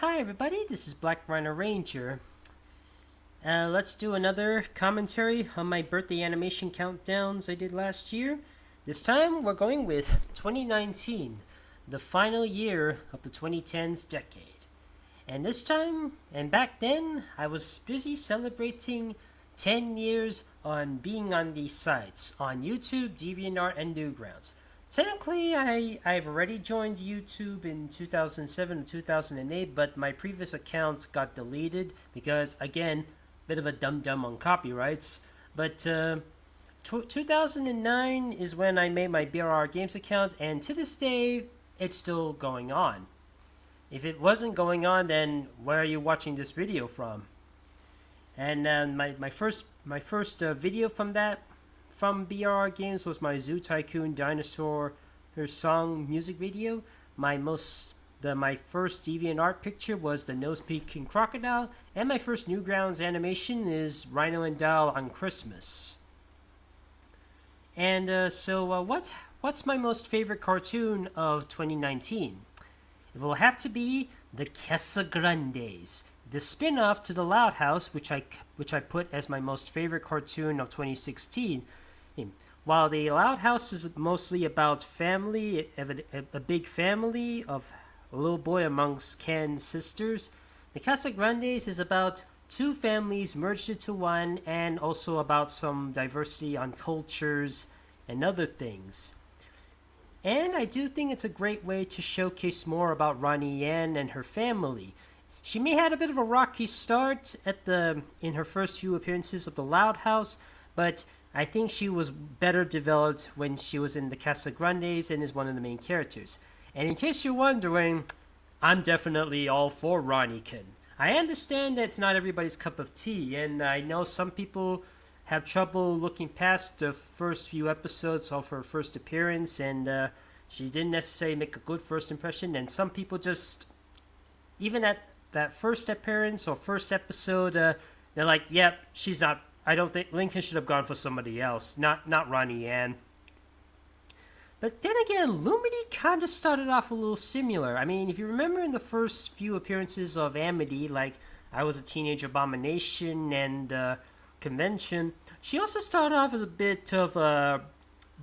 Hi everybody, this is Black Rhino Ranger. Let's do another commentary on my birthday animation countdowns I did last year. This time we're going with 2019, the final year of the 2010s decade. And this time, and back then, I was busy celebrating 10 years on being on these sites on YouTube, DeviantArt, and Newgrounds. Technically, I've already joined YouTube in 2007 or 2008, but my previous account got deleted because, again, bit of a dum-dum on copyrights. But 2009 is when I made my BRR Games account, and to this day, it's still going on. If it wasn't going on, then where are you watching this video from? And my first video from BRR Games was my Zoo Tycoon Dinosaur her song music video. My first DeviantArt picture was the nose peeking crocodile, and my first Newgrounds animation is Rhino and Doll on Christmas. And what's my most favorite cartoon of 2019? It will have to be the Casagrandes, the spin-off to the Loud House, which I put as my most favorite cartoon of 2016. While the Loud House is mostly about family, a big family of a little boy amongst Ken's sisters, the Casagrandes is about two families merged into one, and also about some diversity on cultures and other things. And I do think it's a great way to showcase more about Ronnie Yan and her family. She may have had a bit of a rocky start in her first few appearances of the Loud House, but I think she was better developed when she was in the Casagrandes and is one of the main characters. And in case you're wondering, I'm definitely all for Ronniekin. I understand that it's not everybody's cup of tea, and I know some people have trouble looking past the first few episodes of her first appearance, and she didn't necessarily make a good first impression, and some people just, even at that first appearance or first episode, they're like, yep, she's not, I don't think Lincoln should have gone for somebody else, not Ronnie Yan. But then again, Lumity kind of started off a little similar. I mean, if you remember in the first few appearances of Amity, like I Was a Teenage Abomination and Convention, she also started off as a bit of a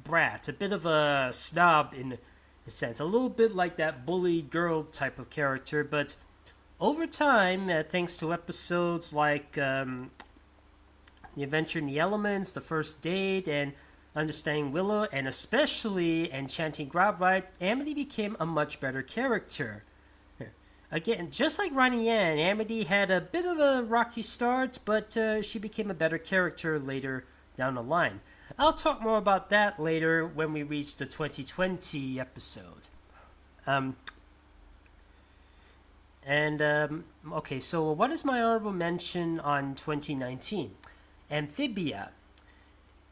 brat, a bit of a snob in a sense, a little bit like that bully girl type of character, but over time, thanks to episodes like The Adventure in the Elements, The First Date, and Understanding Willow, and especially Enchanting Grobite, Amity became a much better character. Again, just like Ronnie Yan, Amity had a bit of a rocky start, but she became a better character later down the line. I'll talk more about that later when we reach the 2020 episode. Okay, so what is my honorable mention on 2019? Amphibia.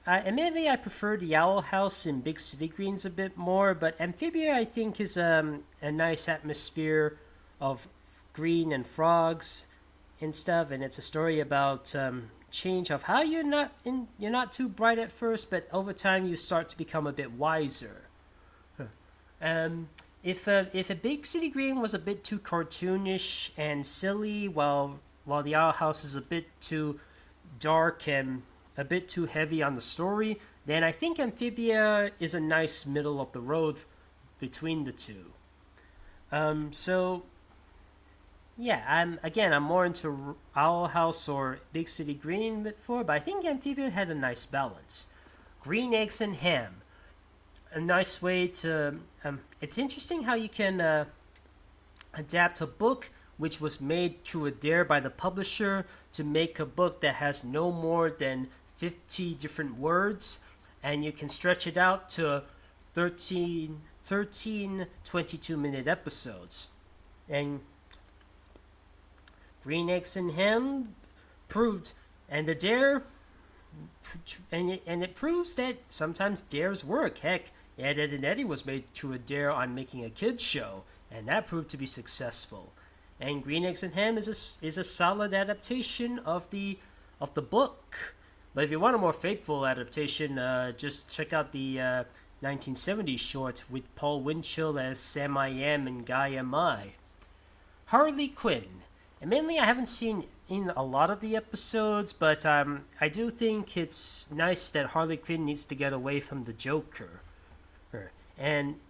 Admittedly, I prefer the Owl House in Big City Greens a bit more, but Amphibia I think is a nice atmosphere of green and frogs and stuff, and it's a story about change of how you're not too bright at first, but over time you start to become a bit wiser. If a Big City Green was a bit too cartoonish and silly, while the Owl House is a bit too dark and a bit too heavy on the story, then I think Amphibia is a nice middle of the road between the two. I'm more into Owl House or Big City Green before, but I think Amphibia had a nice balance. Green Eggs and Ham. A nice way to... it's interesting how you can adapt a book which was made through a dare by the publisher to make a book that has no more than 50 different words, and you can stretch it out to 13 22-minute episodes. And Green Eggs and Ham proved, and the dare, and it proves that sometimes dares work. Heck, Ed, Ed and Eddie was made through a dare on making a kids show, and that proved to be successful. And Green Eggs and Ham is a solid adaptation of the book. But if you want a more faithful adaptation, just check out the 1970s short with Paul Winchell as Sam I Am and Guy Am I. Harley Quinn. And mainly, I haven't seen in a lot of the episodes, but I do think it's nice that Harley Quinn needs to get away from the Joker. And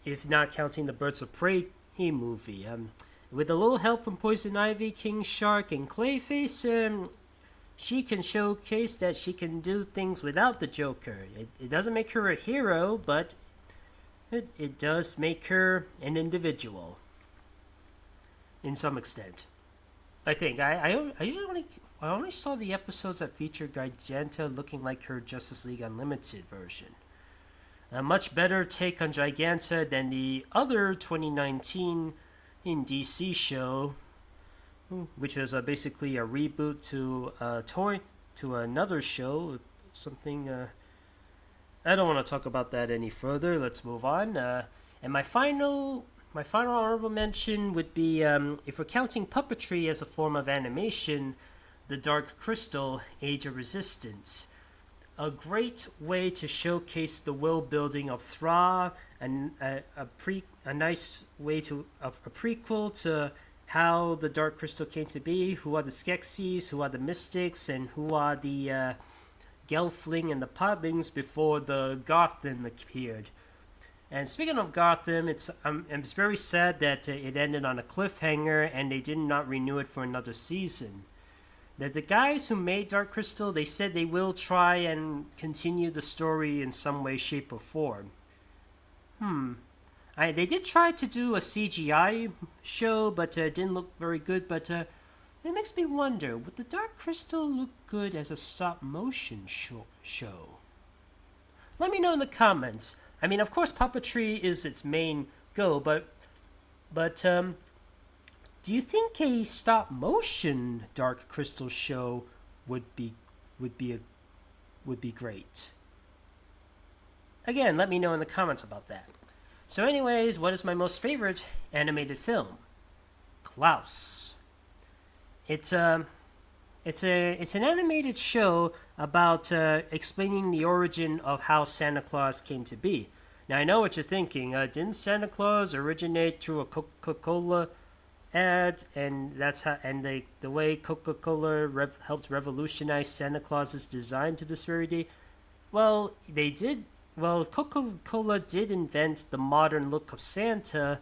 if not counting the Birds of Prey movie, with a little help from Poison Ivy, King Shark, and Clayface, she can showcase that she can do things without the Joker. It doesn't make her a hero, but it does make her an individual in some extent. I think I usually only saw the episodes that featured Giganta looking like her Justice League Unlimited version. A much better take on Giganta than the other 2019 in DC show, which was basically a reboot to another show. Something I don't want to talk about that any further. Let's move on. And my final honorable mention would be, if we're counting puppetry as a form of animation, The Dark Crystal: Age of Resistance. A great way to showcase the world building of Thra, and a nice way to a prequel to how the Dark Crystal came to be, who are the Skeksis, who are the Mystics, and who are the Gelfling and the Podlings before the Gotham appeared. And speaking of Gotham, it's very sad that it ended on a cliffhanger and they did not renew it for another season. The guys who made Dark Crystal, they said they will try and continue the story in some way, shape, or form. They did try to do a CGI show, but it didn't look very good. But it makes me wonder, would the Dark Crystal look good as a stop-motion show? Let me know in the comments. I mean, of course, puppetry is its main goal, but do you think a stop-motion Dark Crystal show would be great? Again, let me know in the comments about that. So, anyways, what is my most favorite animated film? Klaus. It's an animated show about explaining the origin of how Santa Claus came to be. Now, I know what you're thinking. Didn't Santa Claus originate through a Coca-Cola ad, and that's how, and the way Coca-Cola helped revolutionize Santa Claus's design to this very day? Well, they did. Well, Coca-Cola did invent the modern look of Santa.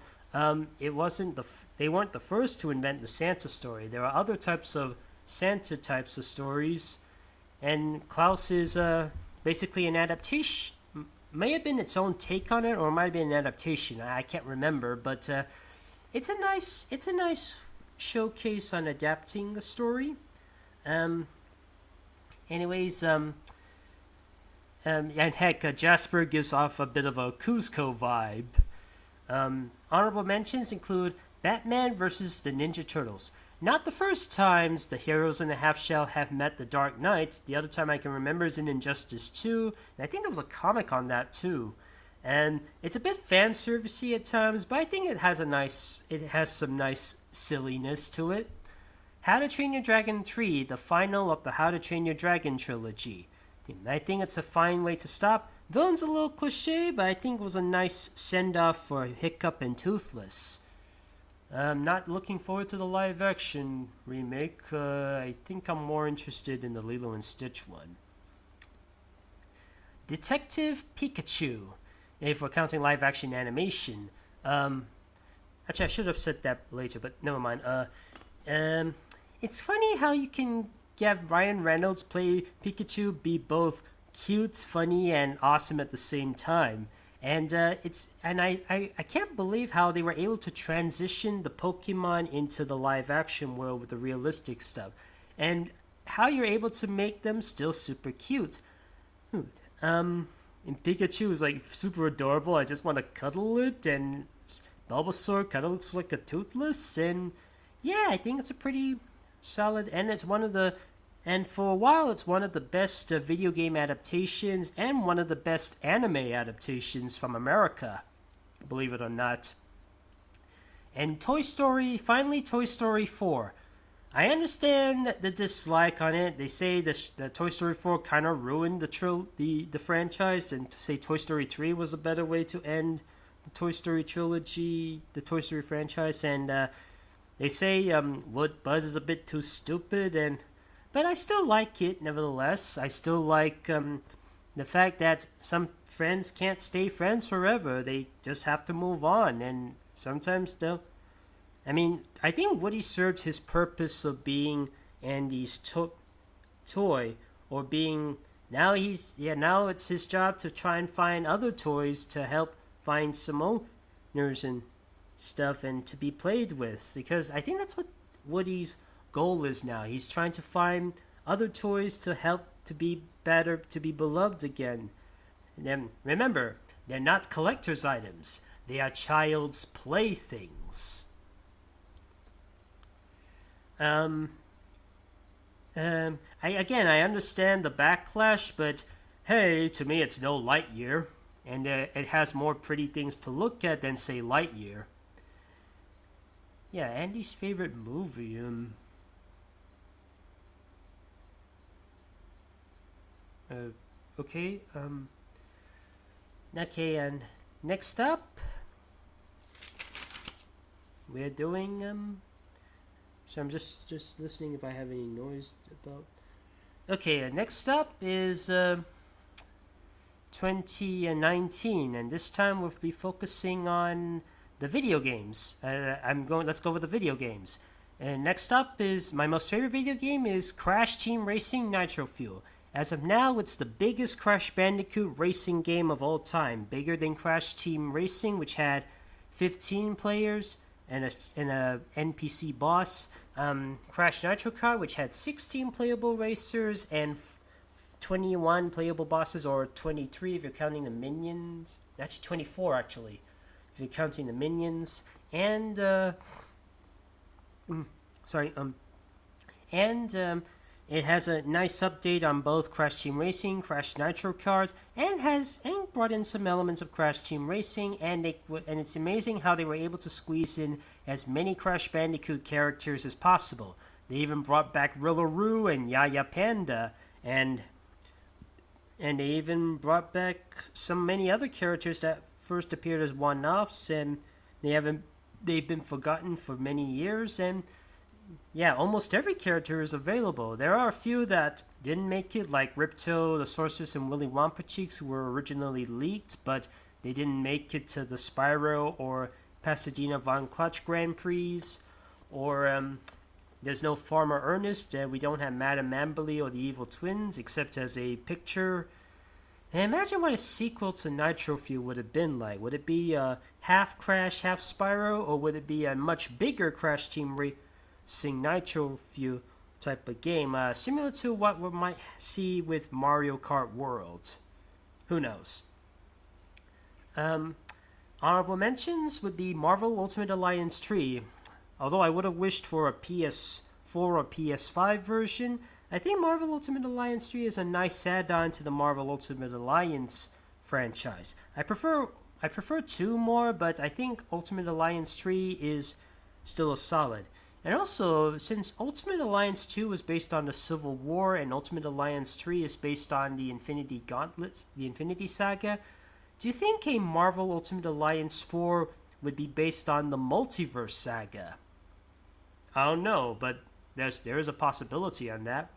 It wasn't they weren't the first to invent the Santa story. There are other types of Santa types of stories, and Klaus is basically an adaptation. May have been its own take on it, or it might have been an adaptation. I can't remember, but it's a nice showcase on adapting the story. Anyways, and heck, Jasper gives off a bit of a Kuzco vibe. Honorable mentions include Batman vs. the Ninja Turtles. Not the first times the heroes in the half-shell have met the Dark Knight. The other time I can remember is in Injustice 2, and I think there was a comic on that too. And it's a bit fan servicey at times, but I think it has some nice silliness to it. How to Train Your Dragon 3, the final of the How to Train Your Dragon trilogy. I think it's a fine way to stop. Villain's a little cliche, but I think it was a nice send-off for Hiccup and Toothless. I'm not looking forward to the live-action remake. I think I'm more interested in the Lilo and Stitch one. Detective Pikachu, if we're counting live-action animation. Actually, I should have said that later, but never mind. It's funny how you can have Ryan Reynolds play Pikachu be both cute, funny, and awesome at the same time. And I can't believe how they were able to transition the Pokemon into the live-action world with the realistic stuff, and how you're able to make them still super cute. And Pikachu is like super adorable. I just want to cuddle it, and Bulbasaur kind of looks like a Toothless, and yeah, I think it's a pretty solid, and for a while, it's one of the best video game adaptations and one of the best anime adaptations from America, believe it or not. And Toy Story 4. I understand the dislike on it. They say the Toy Story 4 kind of ruined the franchise, and say Toy Story 3 was a better way to end the Toy Story trilogy, the Toy Story franchise, and They say Wood Buzz is a bit too stupid, but I still like it nevertheless. I still like the fact that some friends can't stay friends forever. They just have to move on, and sometimes they'll. I mean, I think Woody served his purpose of being Andy's toy, or being now it's his job to try and find other toys to help find some owners and stuff and to be played with, because I think that's what Woody's goal is now. He's trying to find other toys to help to be better, to be beloved again. And then remember, they're not collector's items. They are child's playthings. I understand the backlash, but hey, to me it's no Lightyear, and it has more pretty things to look at than say Lightyear. Yeah, Andy's favorite movie. Okay. Okay, and next up, we're doing. So I'm just listening if I have any noise about. Okay, next up is 2019, and this time we'll be focusing on the video games. Let's go with the video games. And next up is my most favorite video game is Crash Team Racing Nitro Fuel. As of now, it's the biggest Crash Bandicoot racing game of all time, bigger than Crash Team Racing, which had 15 players and a NPC boss. Crash Nitro Kart, which had 16 playable racers and 21 playable bosses, or 23 if you're counting the minions. Actually, 24 actually, if you're counting the minions. And it has a nice update on both Crash Team Racing, Crash Nitro Kart, and brought in some elements of Crash Team Racing, and it's amazing how they were able to squeeze in as many Crash Bandicoot characters as possible. They even brought back Rillaroo and Yaya Panda, and they even brought back many other characters that first appeared as one-offs, and they've been forgotten for many years, and yeah, almost every character is available. There are a few that didn't make it, like Ripto, the Sorceress, and Willy Wampa Cheeks, who were originally leaked, but they didn't make it to the Spyro or Pasadena Von Clutch Grand Prix. Or there's no Farmer Ernest. We don't have Madame Mamberly or the Evil Twins, except as a picture. And imagine what a sequel to Nitro Fuel would have been like. Would it be half Crash, half Spyro, or would it be a much bigger Crash Team Racing Nitro Fuel type of game, similar to what we might see with Mario Kart World? Who knows? Honorable mentions would be Marvel Ultimate Alliance 3. Although I would have wished for a PS4 or PS5 version, I think Marvel Ultimate Alliance 3 is a nice add-on to the Marvel Ultimate Alliance franchise. I prefer 2 more, but I think Ultimate Alliance 3 is still a solid. And also, since Ultimate Alliance 2 was based on the Civil War and Ultimate Alliance 3 is based on the Infinity Gauntlets, the Infinity Saga, do you think a Marvel Ultimate Alliance 4 would be based on the Multiverse Saga? I don't know, but there is a possibility on that.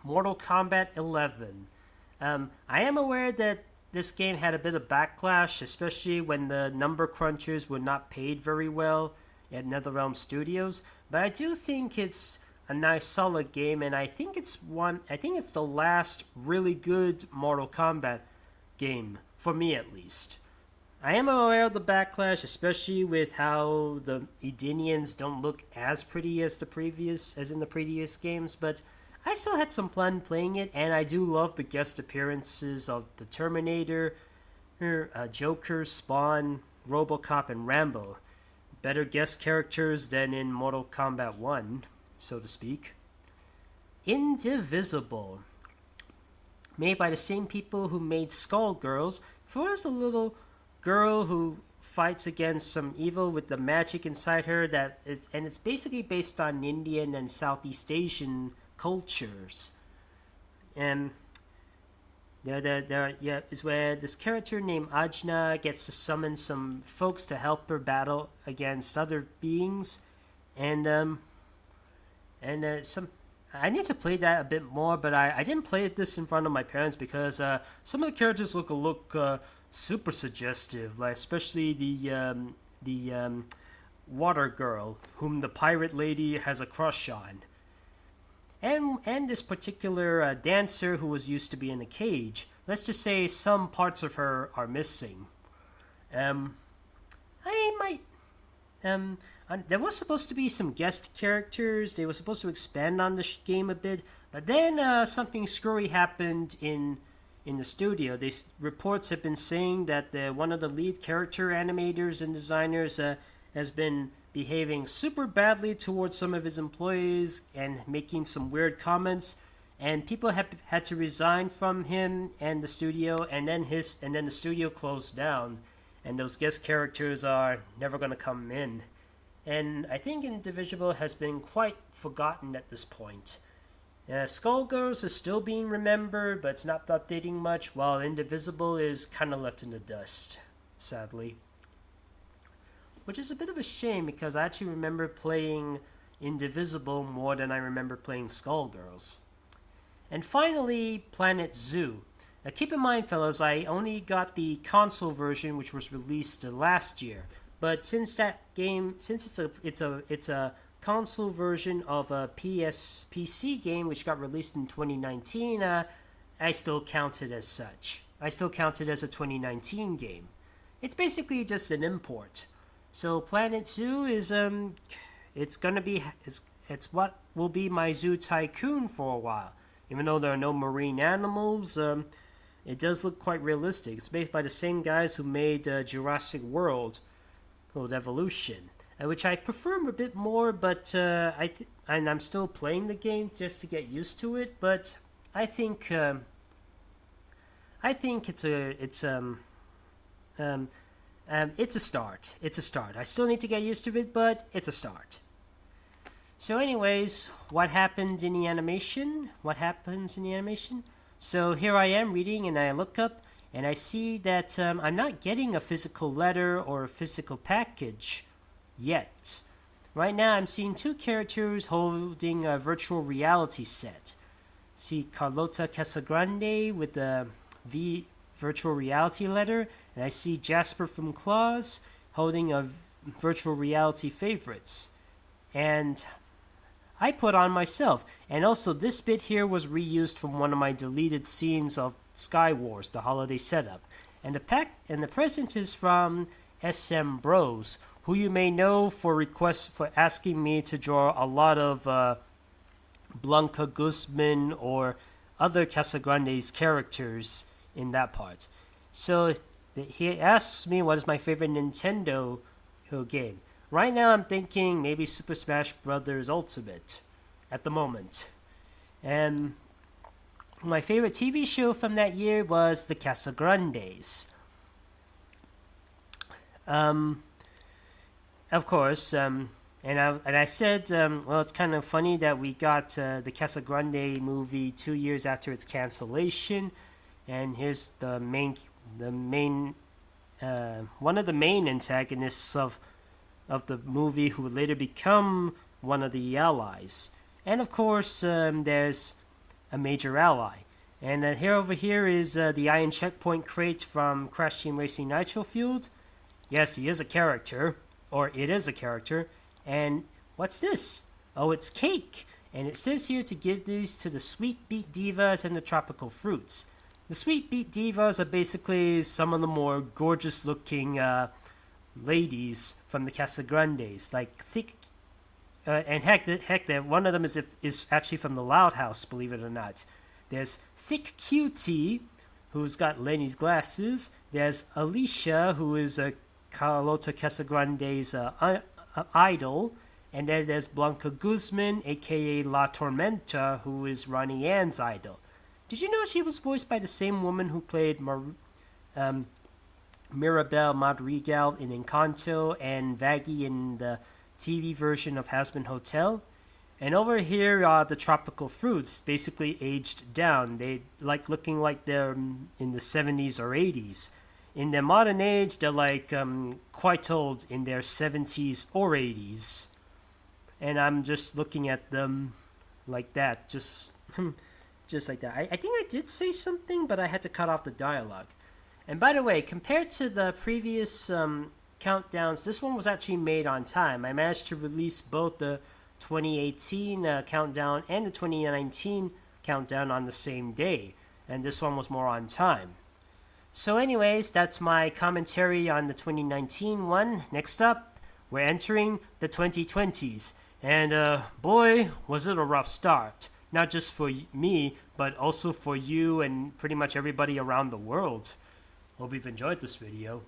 Mortal Kombat 11. I am aware that this game had a bit of backlash, especially when the number crunchers were not paid very well at NetherRealm Studios, but I do think it's a nice solid game, and I think it's the last really good Mortal Kombat game, for me at least. I am aware of the backlash, especially with how the Edenians don't look as pretty as in the previous games, but I still had some fun playing it, and I do love the guest appearances of the Terminator, Joker, Spawn, RoboCop, and Rambo. Better guest characters than in Mortal Kombat 1, so to speak. Indivisible. Made by the same people who made Skullgirls, for us a little girl who fights against some evil with the magic inside her, and it's basically based on Indian and Southeast Asian cultures. And Yeah, is where this character named Ajna gets to summon some folks to help her battle against other beings, and some. I need to play that a bit more, but I didn't play this in front of my parents because some of the characters look super suggestive, like especially the water girl whom the pirate lady has a crush on, and this particular dancer who was used to be in a cage. Let's just say some parts of her are missing. Um, I might there was supposed to be some guest characters. They were supposed to expand on the game a bit, but then something screwy happened in the studio. Reports have been saying that one of the lead character animators and designers has been behaving super badly towards some of his employees and making some weird comments. And people have had to resign from him and the studio, and then the studio closed down, and those guest characters are never going to come in. And I think Indivisible has been quite forgotten at this point. Skullgirls is still being remembered, but it's not updating much, while Indivisible is kind of left in the dust, sadly. Which is a bit of a shame because I actually remember playing Indivisible more than I remember playing Skullgirls. And finally, Planet Zoo. Now keep in mind, fellas, I only got the console version, which was released last year. But since it's a console version of a PC game which got released in 2019, I still count it as such. I still count it as a 2019 game. It's basically just an import. So Planet Zoo is it's what will be my zoo tycoon for a while. Even though there are no marine animals, it does look quite realistic. It's made by the same guys who made Jurassic World Evolution, which I prefer a bit more, but I'm still playing the game just to get used to it. But I think it's a start. It's a start. I still need to get used to it, but it's a start. So, anyways, what happened in the animation? What happens in the animation? So here I am reading, and I look up, and I see that I'm not getting a physical letter or a physical package yet. Right now, I'm seeing two characters holding a virtual reality set. See Carlota Casagrande with the V virtual reality letter, and I see Jasper from Claus holding a virtual reality favorites. And I put on myself. And also, this bit here was reused from one of my deleted scenes of Sky Wars, the holiday setup. And the present is from SM Bros, who you may know for requests for asking me to draw a lot of Blanca Guzman or other Casagrande's characters in that part. So he asks me what is my favorite Nintendo game. Right now I'm thinking maybe Super Smash Bros. Ultimate at the moment. And my favorite TV show from that year was The Casagrandes. Of course, and I said, well, it's kind of funny that we got the Casagrande movie 2 years after its cancellation, and here's the main one of the main antagonists of the movie who would later become one of the allies. And of course, there's a major ally. And over here is the Iron Checkpoint crate from Crash Team Racing Nitro Fueled. Yes, he is a character, or it is a character. And what's this? Oh, it's cake. And it says here to give these to the Sweet Beet Divas and the Tropical Fruits. The Sweet Beet Divas are basically some of the more gorgeous looking ladies from the Casagrandes, like thick, and heck, one of them is actually from the Loud House, believe it or not. There's Thick Cutie, who's got Lenny's glasses. There's Alicia, who is Carlota Casagrande's idol, and then there's Blanca Guzman, aka La Tormenta, who is Ronnie Ann's idol. Did you know she was voiced by the same woman who played Mirabel Madrigal in Encanto and Vaggie in the TV version of Hazbin Hotel? And over here are the tropical fruits, basically aged down. They like looking like they're in the 70s or 80s. In their modern age, they're like quite old, in their 70s or 80s. And I'm just looking at them like that, just like that. I think I did say something, but I had to cut off the dialogue. And by the way, compared to the previous countdowns, this one was actually made on time. I managed to release both the 2018 countdown and the 2019 countdown on the same day, and this one was more on time. So anyways, that's my commentary on the 2019 one. Next up, we're entering the 2020s, and boy, was it a rough start. Not just for me, but also for you and pretty much everybody around the world. Hope you've enjoyed this video.